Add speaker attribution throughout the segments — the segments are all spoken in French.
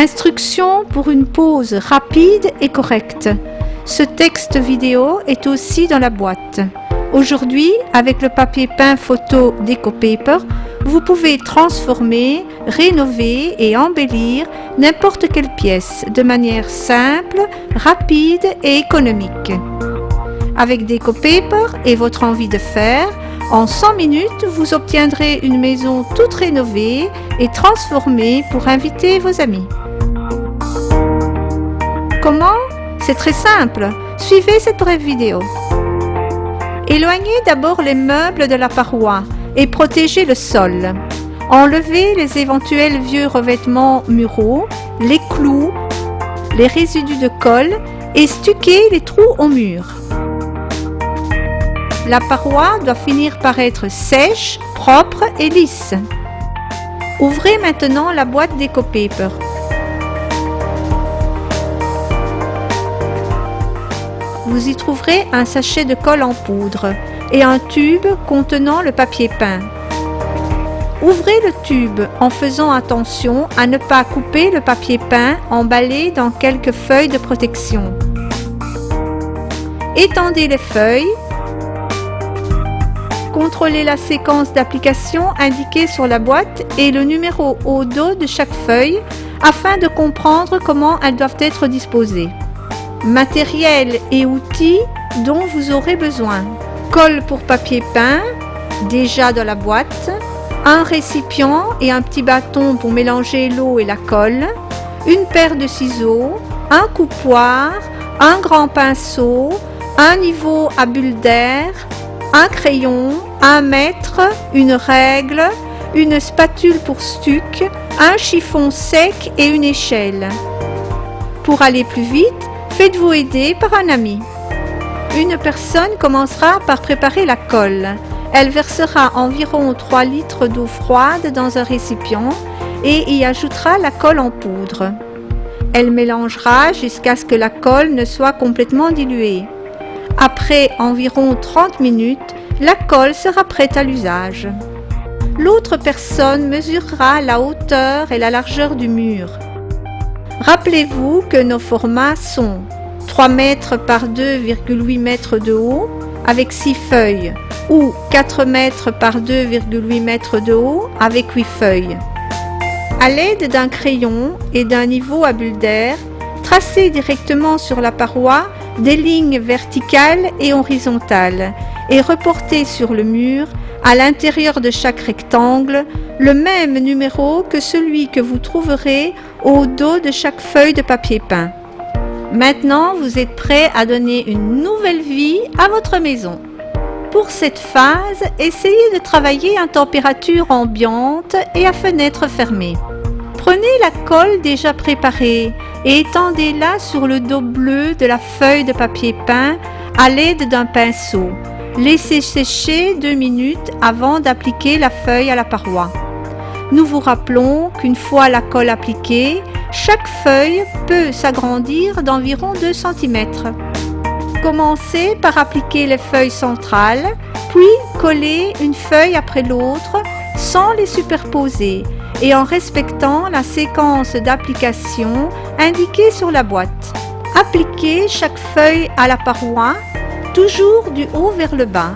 Speaker 1: Instructions pour une pose rapide et correcte. Ce texte vidéo est aussi dans la boîte. Aujourd'hui, avec le papier peint photo DecoPaper, vous pouvez transformer, rénover et embellir n'importe quelle pièce de manière simple, rapide et économique. Avec DecoPaper et votre envie de faire, en 100 minutes, vous obtiendrez une maison toute rénovée et transformée pour inviter vos amis. Comment? C'est très simple. Suivez cette brève vidéo. Éloignez d'abord les meubles de la paroi et protégez le sol. Enlevez les éventuels vieux revêtements muraux, les clous, les résidus de colle et stuquez les trous au mur. La paroi doit finir par être sèche, propre et lisse. Ouvrez maintenant la boîte DecoPaper. Vous y trouverez un sachet de colle en poudre et un tube contenant le papier peint. Ouvrez le tube en faisant attention à ne pas couper le papier peint emballé dans quelques feuilles de protection. Étendez les feuilles. Contrôlez la séquence d'application indiquée sur la boîte et le numéro au dos de chaque feuille afin de comprendre comment elles doivent être disposées. Matériel et outils dont vous aurez besoin. Colle pour papier peint, déjà dans la boîte. Un récipient et un petit bâton pour mélanger l'eau et la colle. Une paire de ciseaux. Un coupe-poire. Un grand pinceau. Un niveau à bulles d'air. Un crayon, un mètre, une règle, une spatule pour stuc, un chiffon sec et une échelle. Pour aller plus vite, faites-vous aider par un ami. Une personne commencera par préparer la colle. Elle versera environ 3 litres d'eau froide dans un récipient et y ajoutera la colle en poudre. Elle mélangera jusqu'à ce que la colle ne soit complètement diluée. Après environ 30 minutes, la colle sera prête à l'usage. L'autre personne mesurera la hauteur et la largeur du mur. Rappelez-vous que nos formats sont 3 mètres par 2,8 mètres de haut avec 6 feuilles ou 4 mètres par 2,8 mètres de haut avec 8 feuilles. À l'aide d'un crayon et d'un niveau à bulles d'air, tracez directement sur la paroi des lignes verticales et horizontales et reportez sur le mur, à l'intérieur de chaque rectangle, le même numéro que celui que vous trouverez au dos de chaque feuille de papier peint. Maintenant, vous êtes prêt à donner une nouvelle vie à votre maison. Pour cette phase, essayez de travailler à température ambiante et à fenêtre fermée. Prenez la colle déjà préparée et étendez-la sur le dos bleu de la feuille de papier peint à l'aide d'un pinceau. Laissez sécher 2 minutes avant d'appliquer la feuille à la paroi. Nous vous rappelons qu'une fois la colle appliquée, chaque feuille peut s'agrandir d'environ 2 cm. Commencez par appliquer les feuilles centrales, puis collez une feuille après l'autre sans les superposer et en respectant la séquence d'application indiquée sur la boîte. Appliquez chaque feuille à la paroi, toujours du haut vers le bas.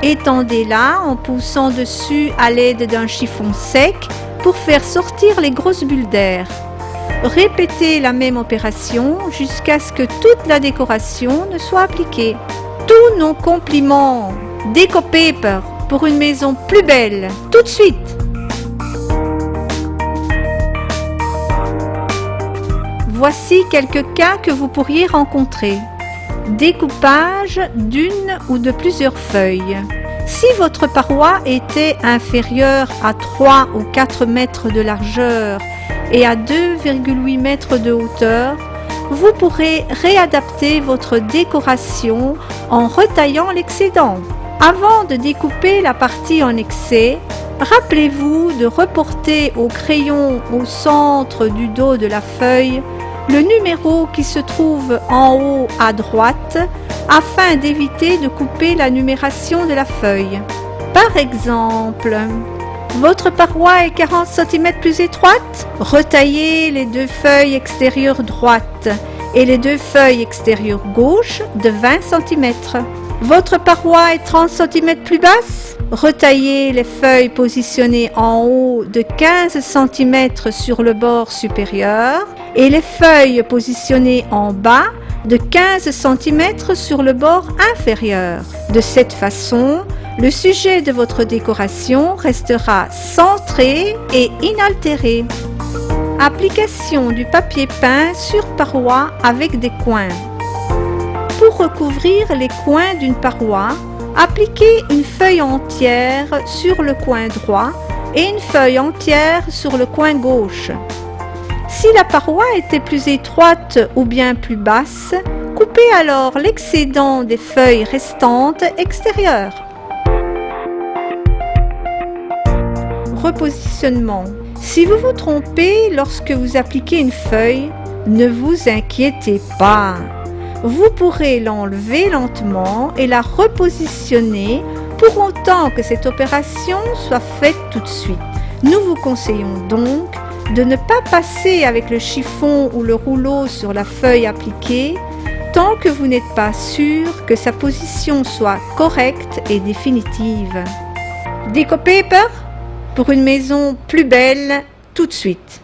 Speaker 1: Étendez-la en poussant dessus à l'aide d'un chiffon sec pour faire sortir les grosses bulles d'air. Répétez la même opération jusqu'à ce que toute la décoration ne soit appliquée. Tous nos compliments DecoPaper pour une maison plus belle, tout de suite! Voici quelques cas que vous pourriez rencontrer. Découpage d'une ou de plusieurs feuilles. Si votre paroi était inférieure à 3 ou 4 mètres de largeur et à 2,8 mètres de hauteur, vous pourrez réadapter votre décoration en retaillant l'excédent. Avant de découper la partie en excès, rappelez-vous de reporter au crayon au centre du dos de la feuille le numéro qui se trouve en haut à droite afin d'éviter de couper la numération de la feuille. Par exemple, Votre paroi est 40 cm plus étroite? Retaillez les deux feuilles extérieures droites et les deux feuilles extérieures gauches de 20 cm. Votre paroi est 30 cm plus basse? Retaillez les feuilles positionnées en haut de 15 cm sur le bord supérieur et les feuilles positionnées en bas de 15 cm sur le bord inférieur. De cette façon, le sujet de votre décoration restera centré et inaltéré. Application du papier peint sur paroi avec des coins. Pour recouvrir les coins d'une paroi, appliquez une feuille entière sur le coin droit et une feuille entière sur le coin gauche. Si la paroi était plus étroite ou bien plus basse, coupez alors l'excédent des feuilles restantes extérieures. Repositionnement. Si vous vous trompez lorsque vous appliquez une feuille, ne vous inquiétez pas. Vous pourrez l'enlever lentement et la repositionner pour autant que cette opération soit faite tout de suite. Nous vous conseillons donc de ne pas passer avec le chiffon ou le rouleau sur la feuille appliquée tant que vous n'êtes pas sûr que sa position soit correcte et définitive. Deco Paper pour une maison plus belle tout de suite.